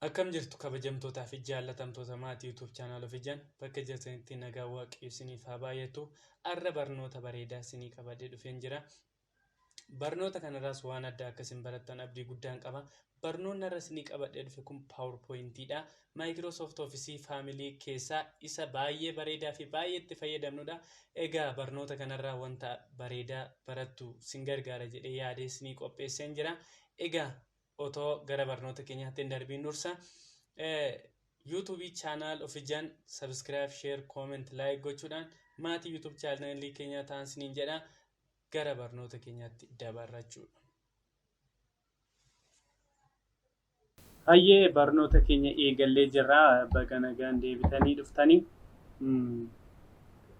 Akkam jirtu kabajamtootaa fi jaallatamtoota maatii YouTube channel of ijaan bakka jirtanitti nagaa waaqayyo isiniif haa baay'atu. Arra barnoota bareedaa isinii qabadee dhufeen jira. Barnoota kanarraas waan adda akkasiin barattan abdii guddaan qaba. Barnoonni irra isinii qabadee dhufe kun PowerPoint'dha. Microsoft Office Family keessaa isa baay'ee bareedaa fi baay'ee itti fayyadamnudha. Egaa barnoota kanarraa wanta bareedaa barattu sin gargaara jedhee yaadee isinii qopheesseen jira. Egaa otoo gara barnoota keenyaatti hin darbiin dursa YouTube channel of ijaan subscribe, share, comment, like gochuudhaan maatii YouTube channel keenya ta'an siniin jedha. Gara barnoota keenyaatti dabarrachuudha. Hayyee barnoota keenya eegallee jirra. Baga nagaan deebitanii dhuftanii.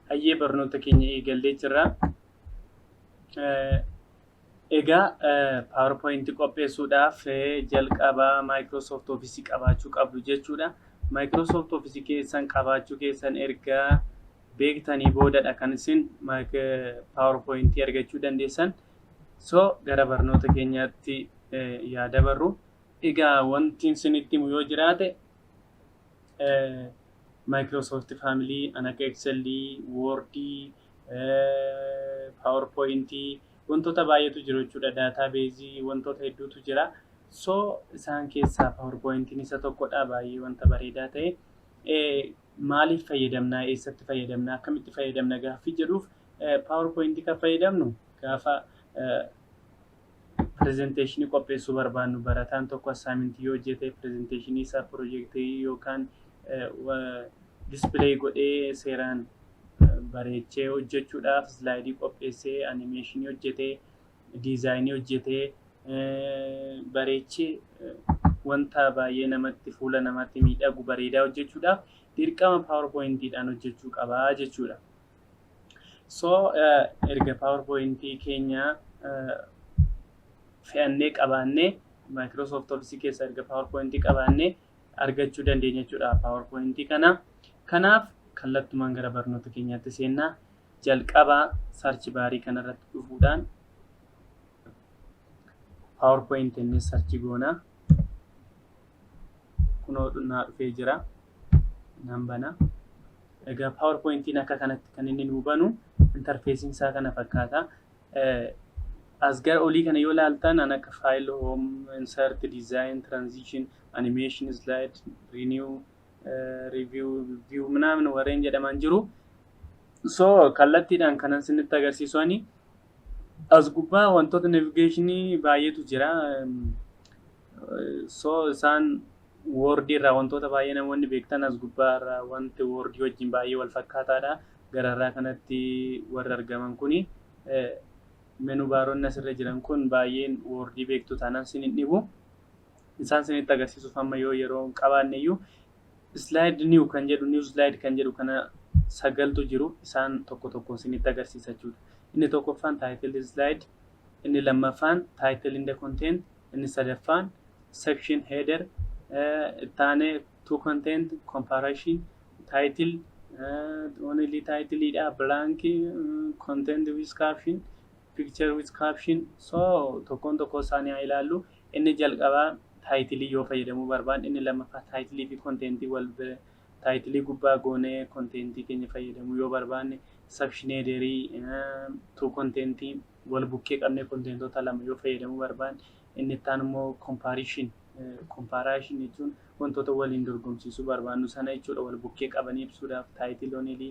Hayyee barnoota keenya eegallee jirra. Egaa PowerPoint qopheessuudhaaf jalqabaa Microsoft Office qabaachuu qabdu jechuudha. Microsoft Office keessan qabaachuu keessan erga beektanii boodadha kan isin PowerPoint argachuu dandeessan. So gara barnoota keenyaatti yaada barru. Egaa wanti isinitti himu yoo jiraate Microsoft Family, akka Excel, Word, PowerPoint wantoota baay'eetu jiru jechuudha. Database wantoota hedduutu jira. So isaan keessaa PowerPointiin isa tokkodha. Baay'ee wanta bareedaa ta'e. Maaliif fayyadamna? Eessatti fayyadamna? Akkamitti fayyadamna gaaffii jedhuuf PowerPoint kan fayyadamnu gaafa presentation qopheessuu barbaannu barataan tokko assignment yoo hojjete presentation isaa projectii yookaan display godhee seeraan bareechee hojjechuudhaaf slide qopheessee animation hojjetee design hojjetee bareechee wanta baay'ee namatti fuula namatti miidhagu bareedaa hojjechuudhaaf dirqama PowerPoint'dhaan hojjechuu qabaa jechuudha. So erga PowerPoint keenya fe'annee qabaannee Microsoft Office keessa erga PowerPoint qabaannee argachuu dandeenya jechuudha PowerPoint kana. Kanaaf kallattumaan gara barnoota keenyaatti seennaa. Jalqabaa search baarii kanarratti dhufuudhaan PowerPoint inni search goona. Kunoo naa dhufee jira. Nan bana. Egaa PowerPointiin akka kanatti kan inni nuu banu interfeesiin isaa kana fakkaata. As gara olii kana yoo ilaaltan akka file, home, insert, design, transition, animation, slide, renew, review, view ምናምን ወሬን jedhaman jiru. So kallattiidhaan kanan isinitti agarsiisu ani as gubbaa wantoota navigation baay'eetu jira. So isaan Word irraa wantoota baay'ee namoonni beektan as gubbaa irraa wanti Word wajjin baay'ee wal fakkaataadha. Gararraa kanatti warra argaman kuni menu baaronni asirra jiran kun baay'een Word beektu taanaan sinin dhibu. Isaan sinitti agarsiisuuf amma yoo yeroo qabaanne iyyuu slide new kan jedhu new slide kan jedhu kana sagaltu jiru. Isaan tokko tokko sinitti agarsiisa jechuudha. Inni tokkoffaan title slide, inni lammaffaan title in the content, inni sadaffaan section header, taane to content comparison, title only title ida, blank content with caption, picture with caption. So tokkoon tokko isaanii haa ilaallu. Inni jalqabaa title yoo fayyadamuu barbaanne, inni lammaffaa title fi content wal title gubbaa goonee content keenya fayyadamuu yoo barbaanne, section header to content wal bukkee qabnee contentota lama yoo fayyadamuu barbaanne, inni taan immoo comparison jechuun wantoota waliin dorgomsiisuu barbaannu sana jechuudha. Wal bukkee qabanii ibsuudhaaf title only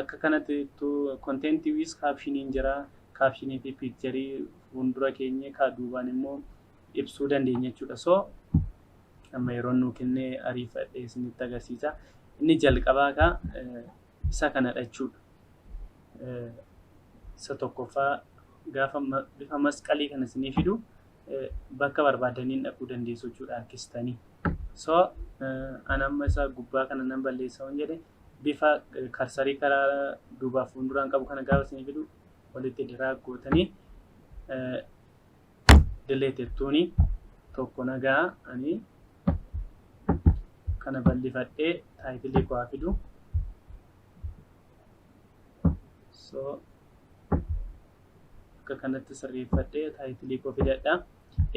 akka kanatti to content with caption jira. Caption fi picture fuuldura keenya ka duubaan immoo ibsuu dandeenya jechuudha. So amma yeroo nuu kennee ariifadhee isinitti agarsiisa. Inni jalqabaa ka isa kanadha jechuudha. Isa tokkoffaa gaafa bifa masqalii kana isinii fidu bakka barbaadaniin dhaquu dandeessu jechuudha harkistanii. So anamma isa gubbaa kana nan balleessa waan jedhe bifa karsarii karaa duubaa fuulduraan qabu kana gaafa isinii fidu walitti drag gootanii delete jettuuni tokko nagaa ani kana bal'ifadhee title koo fidu. So akka kanatti sirreeffadhee title koo fidadha.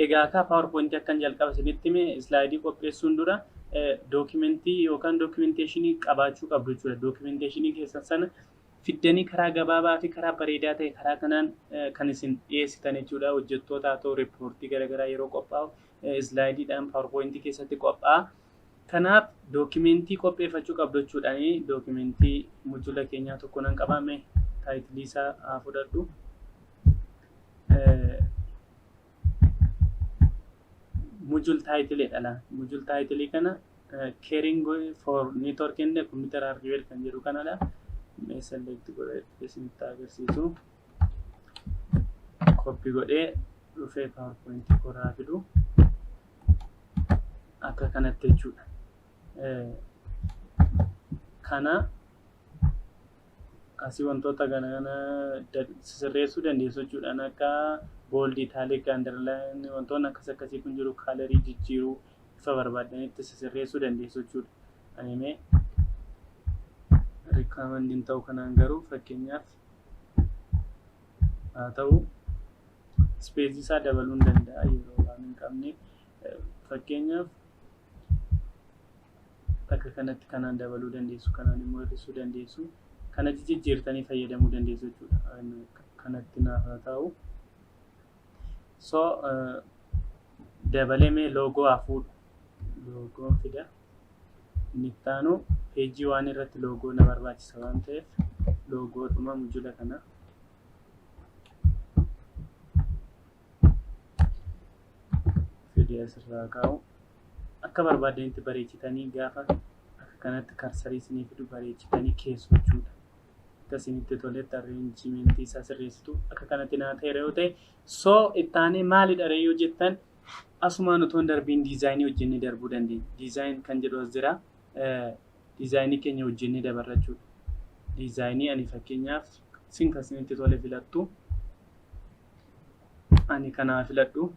Egaa akka PowerPoint akkan jalqaba isinitti hime slaayidii qopheessuun dura dookimentii yookaan dookimenteeshinii qabaachuu qabdu jechuudha. Dookimenteeshinii keessan sana fiddanii karaa gabaabaa fi karaa bareedaa ta'e karaa kanaan kan isin dhiyeessitan jechuudha. Hojjettoota haa ta'u riippoortii garaagaraa yeroo qophaa'u slaayidiidhaan PowerPoint keessatti qophaa'a. Kanaaf dookimentii qopheeffachuu qabdu jechuudha. Dookimentii mujula keenyaa tokko nan qabame taayitilii isaa haa fudhadhu. Mujul title dhala. Mujul title kana caring for network and computer hardware kan jedhu kanadha. Mee select godhee isinitti agarsiisu. Copy godhee dhufee PowerPoint koraa fidu. Akka kanatti jechuudha. Kana asii wantoota kana sirreessuu dandeessu jechuudhaan akka bold italic underline wantoonni akkasii kun jiru kalerii jijjiiruu ifa barbaadanitti sirreessuu dandeessu jechuudha. Ani mee recommending ta'u kanaan garuu fakkeenyaaf haa ta'u space isaa dabaluu danda'a yeroo waan hin qabne fakkeenyaaf akka kanatti kanaan dabaluu dandeessu kanaan immoo hir'isuu dandeessu. Kana jijjiirtanii fayyadamuu dandeessu jechuudha. Kanatti naaf haa ta'u. So dabalee mee loogoo haa fuudhu. Loogoo fida. Inni itti aanu peejii waan irratti loogoo na barbaachisa waan ta'eef loogoodhuma mujula kana. Fidee asirraa kaa'u. Akka barbaadanitti bareechitanii gaafa akka kanatti karsarii isinii fidu bareechitanii keessu jechuudha. Akkasinitti toletti arrangementii isaa sirreessitu akka kanatti naa ta'e yoo ta'e so ittaanee maalidha yoo jettan asumaan utuu hin darbiin diizaayinii hojjennee darbuu dandeenya. Diizaayin kan jedhu as jira. Diizaayinii keenya hojjennee dabarra jechuudha. Diizaayinii ani fakkeenyaaf isin kasinitti tole filattu ani kanaa filadhu.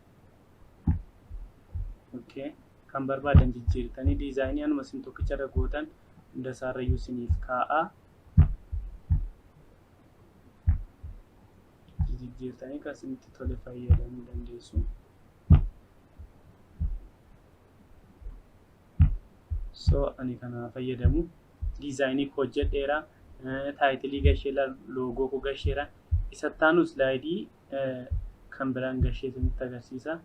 Okay. Kan barbaadan jijjiirtanii diizaayinii anuma isin tokkicharra gootan hunda isaarrayyuu isiniif kaa'aa. Jijjiirtanii kan isinitti tole fayyadamuu dandeessu. So ani kana fayyadamu diizaayinii hojjedheera taayitilii gasheera loogoo ko gasheera isatti aanu slaayidii kan biraan gashee isinitti agarsiisa.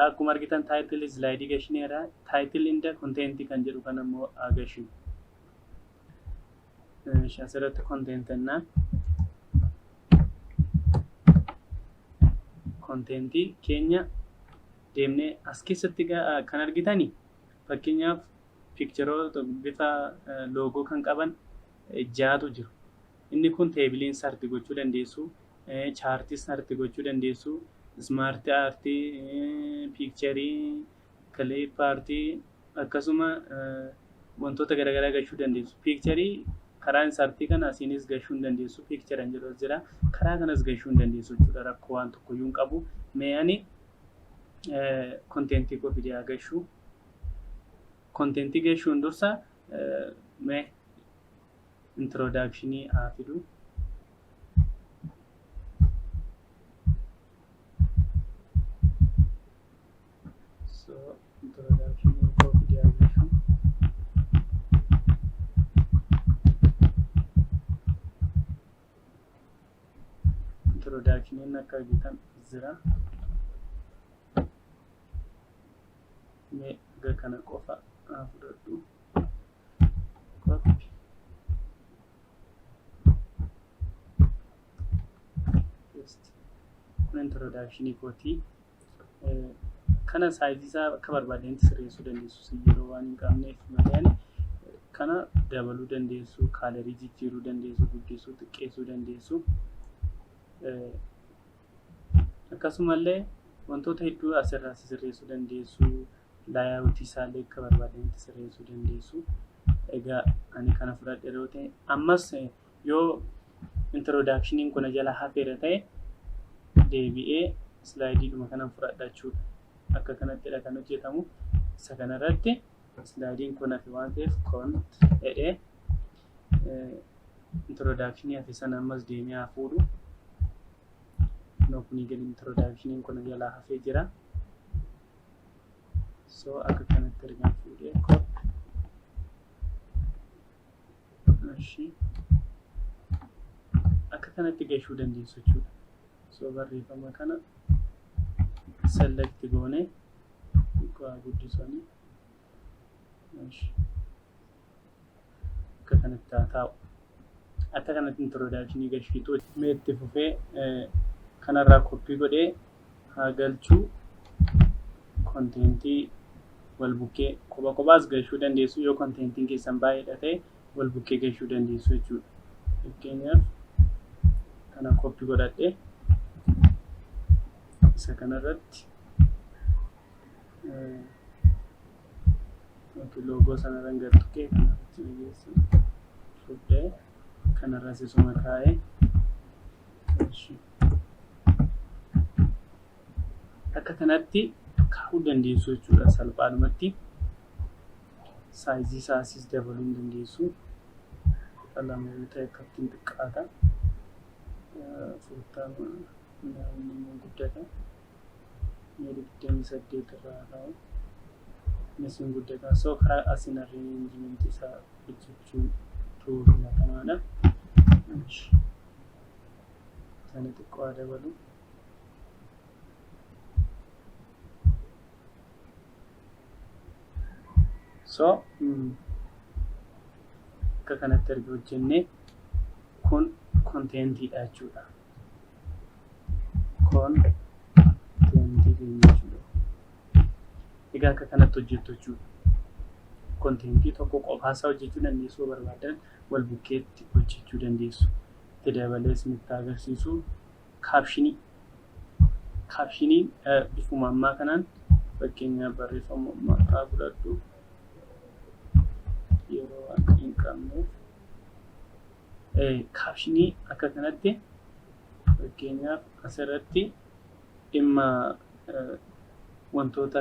Akkuma argitan title slaayidii gashineera title inda content kan jedhu kan ammoo agashu asirratti content na content keenya deemnee as keessatti kan argitani fakkeenyaaf pictureoota bifa loogoo kan qaban jaatu jiru. Inni kun teebiliin sarti gochuu dandeessu, chaartii sarti gochuu dandeessu. Smart artii, picturii, clip artii akkasuma wantoota garaagaraa gashuu dandeessu. Picturii karaa sartii kana asiinis gashuu dandeessu. Picture jedhu jira. Karaa kanas gashuu dandeessu jechuudha. Rakkoo waan tokko iyyuu hin qabu. Mee ani contentii koo fidee gashuu. Contentii gashuun dursa mee introductionii haa fidu. Introduction of the animation. Introduction in akka gitan zira. Me ga kana qofa fudhadhu. Copy. Paste. Kun introduction kooti. Kana size isaa akka barbaadanitti sirreessuu dandeessu yeroo waan hin qabneef malee kana dabaluu dandeessu kaalerii jijjiiruu dandeessu guddisuu xiqqeessuu dandeessu akkasumallee wantoota hedduu asirraa sirreessuu dandeessu layout isaallee akka barbaadanitti sirreessuu dandeessu. Egaa ani kana fudhadhe yeroo ta'e ammas yoo introductioniin kun jala hafeera ta'e deebi'ee slaayidiidhuma kanan fudhadha jechuudha. Akka kanattidha kan hojjetamu. Isa kanarratti slaayidiin kun hafe waan ta'eef kont jedhee introductionii hafe sana ammas deemee haa fuudhu. kunii gadi introductioniin kun jalaa hafee jira. So akka kanatti argamu fuudhee akka kanatti gahuu dandeessu jechuudha. So barreeffama kana select goone guddisanii akka kanatti taa'u. Akka kanatti introductionii gashiitu meetti fufee kanarraa koppii godhee haa galchuu. Kontentii wal bukkee kophaas gahuu dandeessu yoo kontentiin keessan baay'eedha ta'e wal bukkee gahuu dandeessu jechuudha. Fakkeenyaaf kana koppii godhadhee isa kanarratti loogoo sanarraan gartukkee kanarratti geessu fudhee kanarras isuma kaa'ee akka kanatti kaa'uu dandeessu jechuudha. Salphaadhumatti saayizii isaas dabaluu dandeessu. Lama yoo ta'e akkattiin xiqqaata. Furtaama naannoo guddata. 28 irraa kaa'u. Meeshaan guddata. So karaa asiin arrangementii isaa hojjechuu tuuruudha kanaadha. Sana xiqqoo dabalu. So akka kanatti erga hojjennee kun kontentiidha jechuudha. Kontentii jechuudha. Egaa akka kanatti hojjettu jechuudha. Kontentii tokko qofaasaa hojjechuu dandeessu barbaadan wal bukkeetti hojjechuu dandeessu. Itti dabalees nutti agarsiisu kaapshiniin bifuma ammaa kanaan fakkeenyaaf barreeffama maqaa fudhadhu. Yeroo akka hin qabneef kaapshinii akka kanatti fakkeenyaaf asirratti dhimma wantoota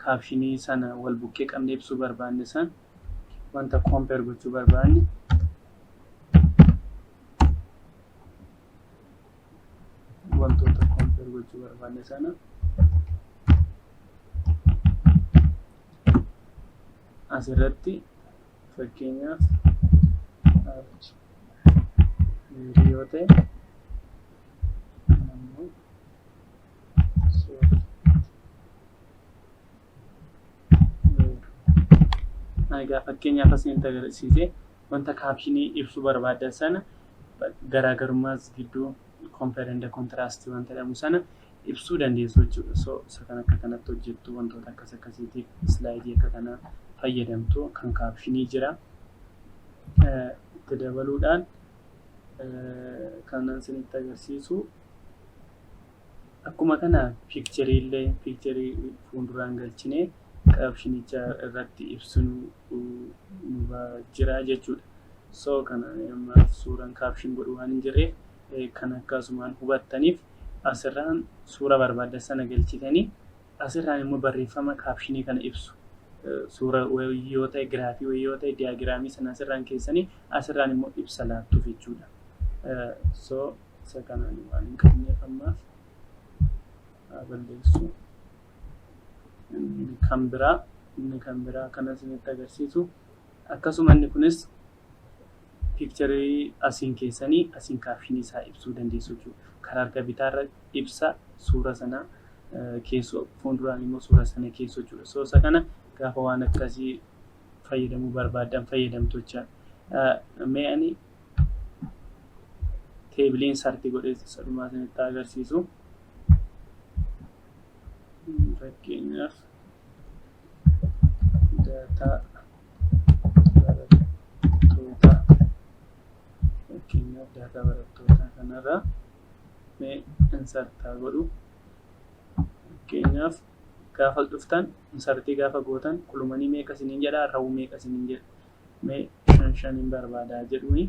kaapshinii sana wal bukkee qabnee ibsuu barbaanne san wanta compare gochuu barbaanne wantoota compare gochuu barbaanne sana asirratti fakkeenyaaf yoo ta'e egaa fakkeenyaaf asiin agarsiisee wanta kaapshinii ibsuu barbaadan sana garaagarummaas gidduu compare and contrast wanta jedhamu sana ibsuu dandeessu jechuudha. So isa kan akka kanatti hojjettu wantoota akkasiitiif slaayidii akka kanaa fayyadamtu kan kaapshinii jira. Itti dabaluudhaan kanan isinitti agarsiisu akkuma kana piikcharii fuulduraan galchinee kaapshinicha irratti ibsinu jira jechuudha. So kana ammaaf suuraan kaapshin godhu waan hin jirreef kan akkasumaan hubattaniif asirraan suura barbaadan sana galchitanii asirraan immoo barreeffama kaapshinii kana ibsu. Suura yoo ta'e giraafii yoo ta'e diyaagiraamii sana asirraan keessanii asirraan immoo ibsa laattuuf jechuudha. So isa kanaan waan hin qabneef ammaaf balleessu. Inni kan biraa kana isinitti agarsiisu akkasuma inni kunis piikcharii asiin keessanii asiin kaapshinii isaa ibsuu dandeessu jechuudha. Karaa harka bitaarra ibsa suura sana keessoo fuulduraan immoo suura sana keessoo jechuudha. So isa kana gaafa waan akkasii fayyadamuu barbaadan fayyadamtu jechuudha. Mee ani teebiliin sartii godhee sadumaa isinitti agarsiisu. Fakkeenyaaf daataa barattoota kanarraa mee insartaa godhu. Fakkeenyaaf gaafa dhuftan insartii gaafa gootan kulumanii meeqa isiniin jedha rawuu meeqa isiniin jedha mee 5 barbaadaa jedhuuni.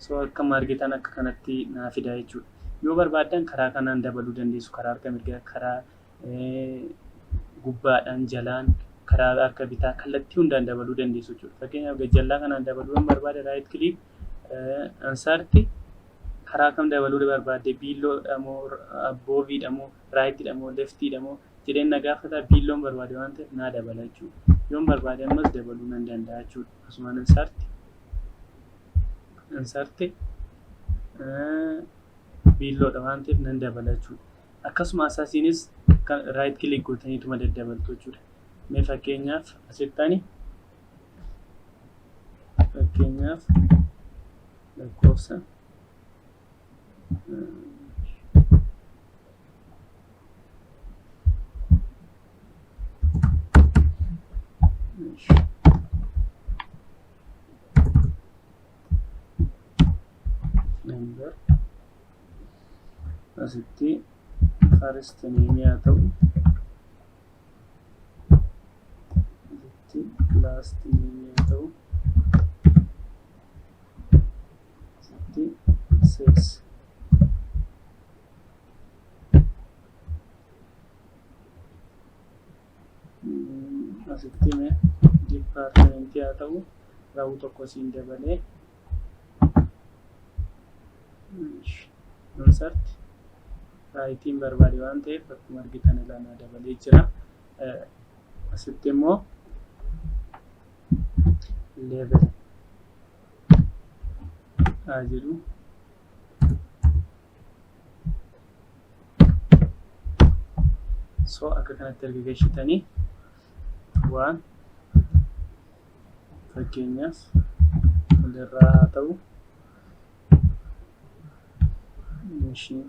So akkam argitan akka kanatti naa fidaa jechuudha. Yoo barbaadan karaa kanaan dabaluu dandeessu. Karaa harka mirgaa, karaa gubbaadhaan jalaan, karaa harka bitaa kallattii hundaan dabaluu dandeessu jechuudha. Fakkeenyaaf gajjallaa kanaan dabaluu barbaada right click insert karaa kam dabaluu barbaadde biilloodha moo abooviidha moo raayitiidha moo leftiidha moo jedheen na gaafata biilloon barbaade waan ta'eef naa dabala jechuudha. Yoon barbaade ammas dabaluu nan danda'a jechuudha. Asumaan insarti biilloodha waan ta'eef nan dabala jechuudha. Akkasuma asaasiinis raayit kilik gootaniituma daddabaltu jechuudha. Mee fakkeenyaaf asitti lakkoofsa number asitti first name yaa ta'u asitti last name yaa ta'u asitti sex asitti mee department yaa ta'u raawwu tokko siin dabalee insert raayitiin barbaade waan ta'eef akkuma argitan ilaanaa dabalee jira. Asitti immoo level jedhu so akka kanatti erga geeshitanii waan fakkeenyaaf walirraa haa ta'u machine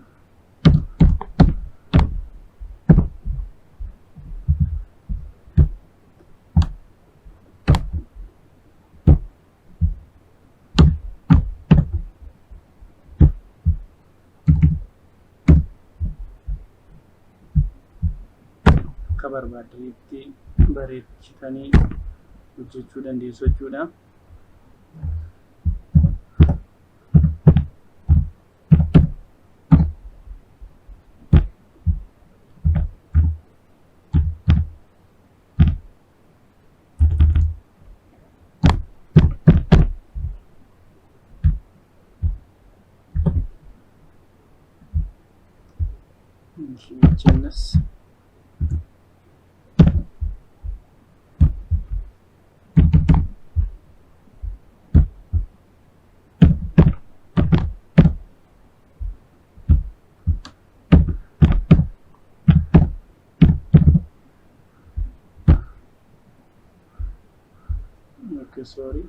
akka barbaadanitti bareechitanii hojjechuu dandeessu jechuudha. Jennas okay, sorry.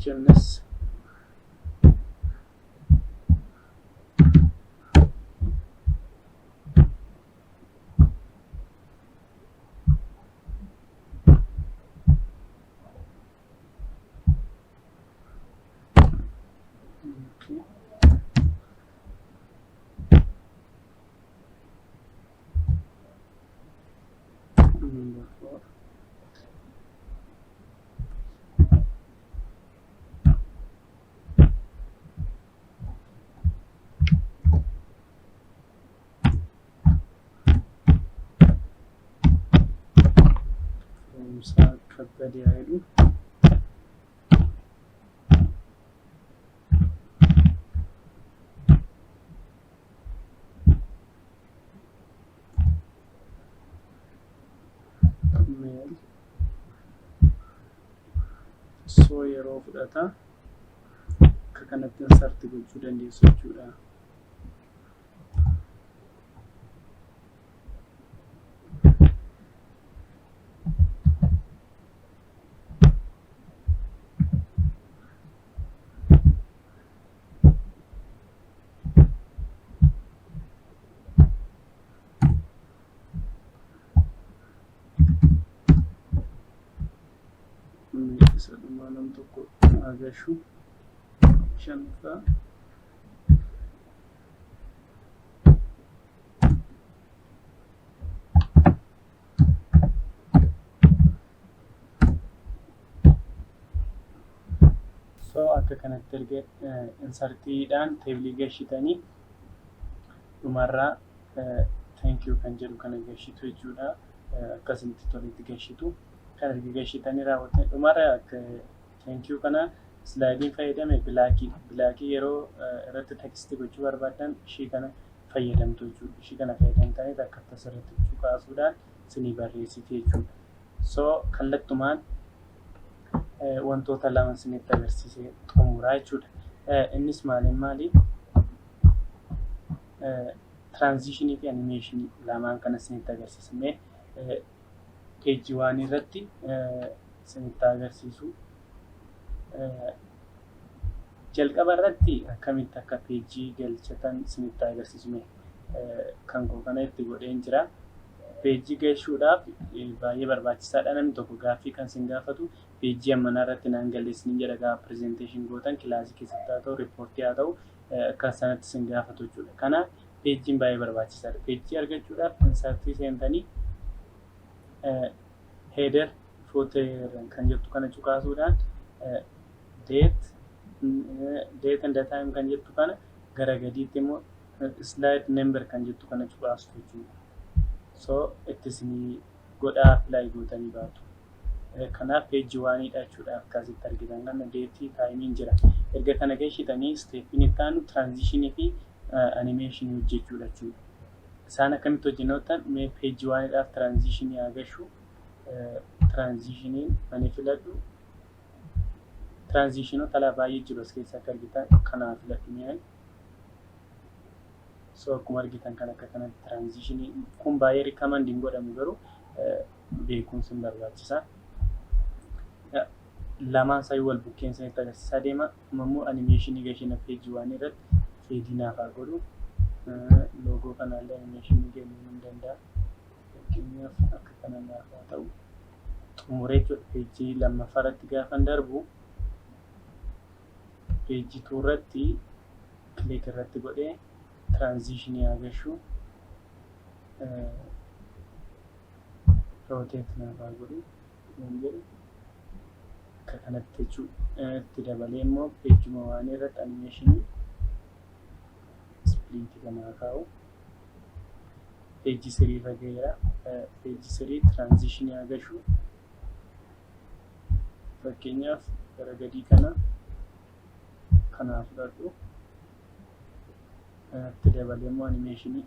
Jonas number 4 Musa kabbade aydu mail so yeroo fudhata akka kanatti insert gochuu dandeessu jechuudha. Malam toko agashu shanfa akka kanatti erga insartiidhaan teebilii gashitanii dhumarraa thank you kan jedhu kana gashitu jechuudha. Akkasitti tolitti gashitu kan erga gashitanii raawwatan dhumarraa thank you kana slaayidiin fayyadame bilaakii yeroo irratti tekstii gochuu barbaadan ishii kana fayyadamtu jechuudha. Ishii kana fayyadamtanii akka asirratti kaasuudhaan isinii barreessiti jechuudha. So kallattumaan wantoota lama isinitti agarsiisee xumuraa jechuudha. Innis maali? Transitionii fi animationii lamaan kana isinitti agarsiisnee peejii waan irratti isinitti agarsiisu. Jalqaba irratti akkamitti akka peejii galchatan isinitti agarsiisne kan kana itti godheen jira. Peejii galchuudhaaf baay'ee barbaachisaadha. Namni tokko gaaffii kan isin gaafatu peejii ammanaa irratti naan galleessin jedha gaafa presentation gootan kilaasii keessatti haa ta'u riippoortii haa ta'u akka sanatti isin gaafatu jechuudha. Kanaaf peejiin baay'ee barbaachisaadha. Peejii argachuudhaaf insartii seentanii header footer kan jettu kana cuqaasuudhaan date and the time kan jettu kana gara gadiitti immoo slide number kan jettu kana cuqaastu jechuudha. So ittisni godhaa apply gootanii baatu. Kanaaf peejii waanidha jechuudha. Akkasitti argitan kana date time jira. Erga kana gashitanii stepin itti aanu transition fi animation hojjechuudha jechuudha. Isaan akkamitti hojjennotan mee peejii waanidhaaf transition agashu transitionin ani filadhu transitionota la baay'ee jiru as keessa akka argitan kana filadhu. So akkuma argitan kan akka kanatti transitionii kun baay'ee recommending godhamu garuu beekumsi barbaachisa. Lamaan isaa wal bukkeensa itti agarsiisaa deema. Ammoo animationii gashina peejii waan irratti fedhii naaf haa godhu. Loogoo kanallee animationii kennuu ni danda'a. Fakkeenyaaf akka kana naaf haa ta'u. Xumuree peejii lammaffaa irratti gaafan darbu peejii irratti click irratti godhee transitionii agashu rotate naaf haa godhu akka kanatti jechuudha. Itti dabalee immoo peejuma waan irratti animationii split kana kaa'u. Peejii 3 irra gaheera. Peejii 3 transitionii agashu fakkeenyaaf gara gadii kanaaf fudhadhu. Itti dabalee immoo animationii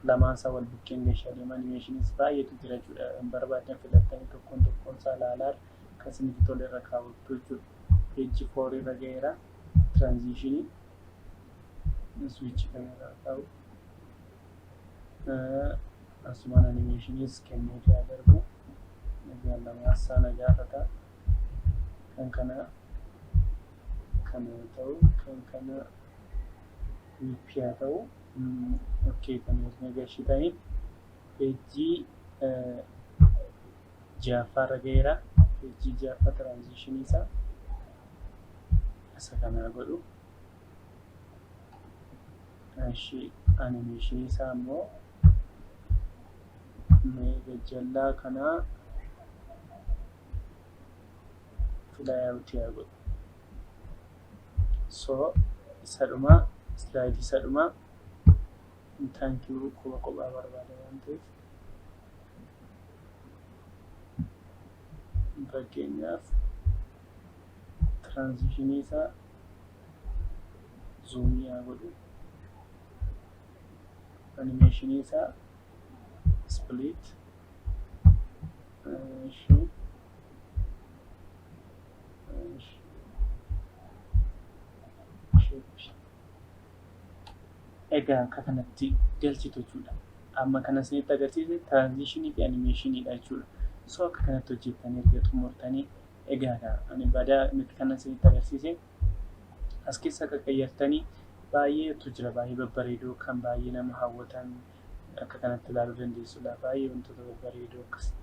lamaan isaa wal bukkeen gashaa deema. Animationis baay'eetu jira jechuudha. Barbaadan filattanii tokkoon isaa ilaalaa kan isinitti tole irra kaawwattu jechuudha. Peejii 4 irra gaheera. Transitionii switch kan irra kaa'u. Asumaan animationis kennee darbu. Nagaan lamaa sana gaafata. Kan kana ta'u kan kana haa ta'u. Okay, kan nuti gashitanii peejii jaaffaa irra gaheera. Peejii jaaffaa transitionii isaa isa kana godhu. Ishii animationii isaa immoo gajjallaa kana filaayawutii haa godhu. So isadhuma slide isadhuma thank you kophaa barbaada waan ta'eef fakkeenyaaf transitionii isaa zoomii haa godhu. Animationii isaa split egaa akka kanatti galchitu jechuudha. Amma kana isinitti agarsiise transitionii fi animationiidha jechuudha. So akka kanatti hojjettanii erga xumurtanii egaa ani badaa nuti kana isinitti agarsiise as keessa akka qayyartanii baay'eetu jira. Baay'ee babbareedoo kan baay'ee nama hawwatan akka kanatti ilaaluu dandeessudha. Baay'ee wantoota babbareedoo akkasitti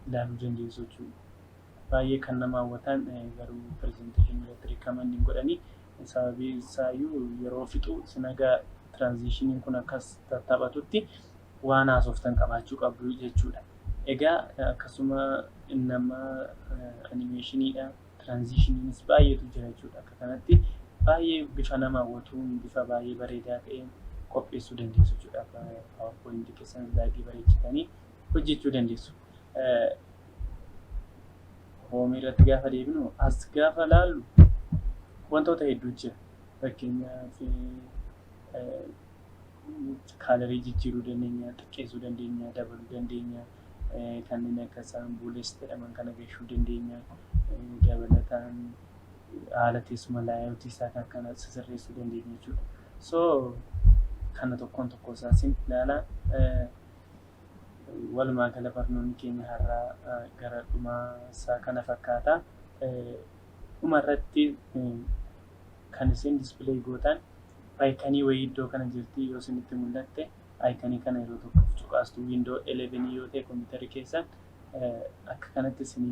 ilaaluu dandeessu jechuudha. Baay'ee kan nama hawwatan garuu presentation irratti recommending godhanii sababii isaayyuu yeroo fixu sinagaa transitionii kun akkas taphatutti waan haasoftan qabaachuu qabdu jechuudha. Egaa akkasuma nama animationiidha tiraanzishiniinis baay'eetu jira jechuudha. Akka kanatti baay'ee bifa nama hawwatuun bifa baay'ee bareedaa ta'een qopheessuu dandeessu jechuudha. PowerPoint keessan slaayidii bareechitanii hojjechuu dandeessu. Hoomii irratti gaafa deebinu as gaafa laallu wantoota hedduu jira. Fakkeenyaaf kaalarii jijjiiruu dandeenya, xiqqeessuu dandeenya, dabaluu dandeenya, kanneen akka saambulees jedhaman kana geeshuu dandeenya. Dabalataan haala teessuma laayootii isaa kan kana sirreessuu dandeenya jechuudha. So kana tokkoon tokko isaatiin ilaala. Walumaa gala barnoonni keenya har'aa gara dhumaa isaa kana fakkaata. Dhuma irratti kan isin dispilay gootan aayikanii wayii iddoo kana jirti yoo isinitti mul'atte aayikanii kana yeroo tokko cuqaastu Windows 11 yoo ta'e kompiitara keessan akka kanatti isin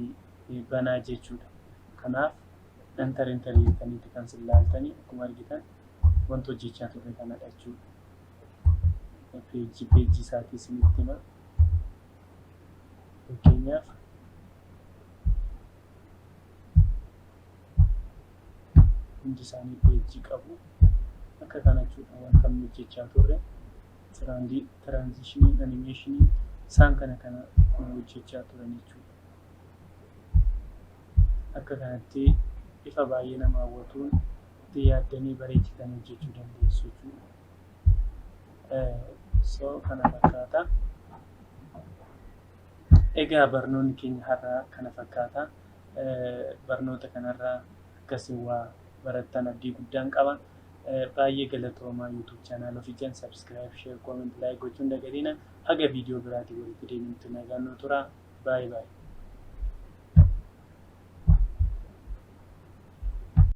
banaa jechuudha. Kanaaf enter jettaniitti kan isin laaltanii akkuma argitan wanta hojjechaa turre kanadha jechuudha. Peejii isaatii isinitti hima. Fakkeenyaaf hundi isaanii peejii qabu. Akka kana jechuudha wanta nu hojjechaa turre. Tiraanzishinii, animeeshinii isaan kana hojjechaa turan jechuudha. Akka kanatti bifa baay'ee nama hawwatuun itti yaaddanii bareechitanii hojjechuu dandeessu jechuudha. So kana fakkaata. Egaa barnoonni keenya har'aa kana fakkaata. Barnoota kanarraa akkasiin waa barattan abdii guddaan qaba. Baay'ee galatoomaa YouTube channel ofii jan subscribe, share, comment, like gochuun dagatina. Haga viidiyoo biraatii walitti deemuutti nagaan nu tura. Bye bye.